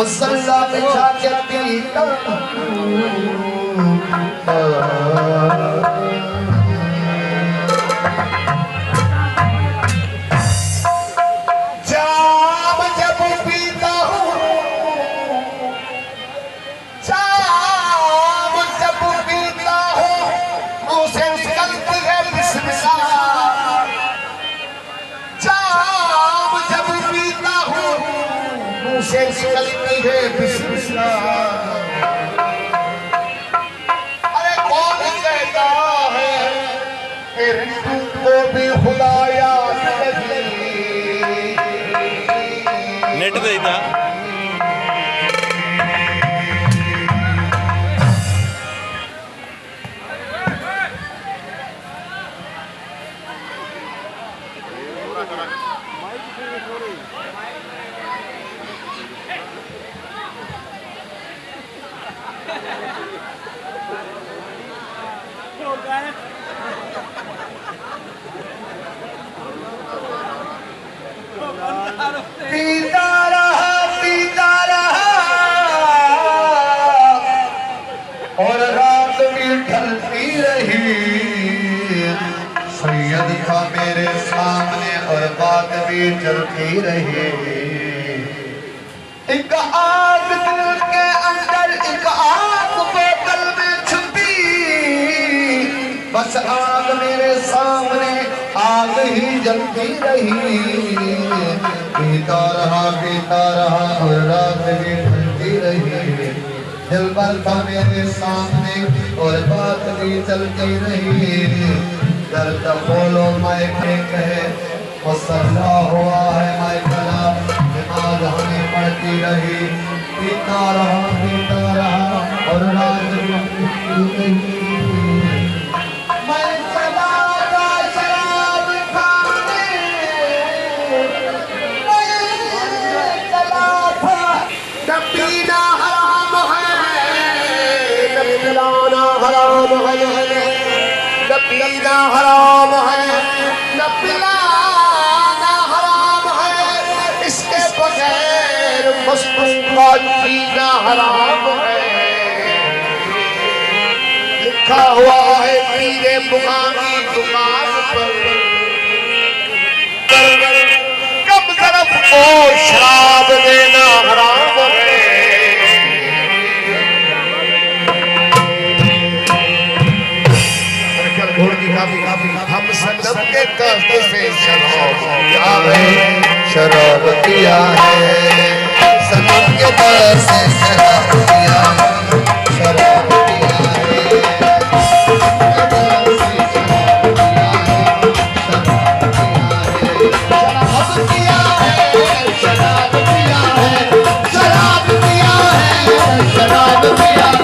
मसल्ला बिछा के पीता जाम जब पीता हूँ, जाम जब पीता हूँ मुझसे निकलती है बिस्मिल्लाह। जाम जब पीता हूँ मुझसे निकलती है बिस्मिल्लाह। अरे कौन कहता है कि रिंकू को भी खुदा याद नहीं। नेट देता पीता रहा और रात भी ढलती रही। सैयद था मेरे सामने और बात भी चलती रही। एक आग दिल के अंदर, एक आग बोतल में छुपी। बस आग मेरे सामने आग ही जलती रही। पीता रहा और रात भी ढलती रही। दिल भर था मेरे सामने और बात भी चलती रही। दर्द बोलो मैं कहे मसल्ला हुआ है मैं कला नमाज हमें पढ़ती रही। पीता रहा और रात भी ढलती रही। पीना हराम है, पिलाना हराम है, न पीना हराम है, न पिलाना हराम है। इसके बगैर मुस्कुरा पीना हराम है। लिखा हुआ है पीरे मुकामी दुकान पर कम तरफ को शराब देना हराम है। हम सनम के कष्ट से शराब पिया है, सनम के कष्ट से शराब पिया है, शराब पिया है, शराब पिया है, शराब पिया है, शराब पिया है, शराब पिया है,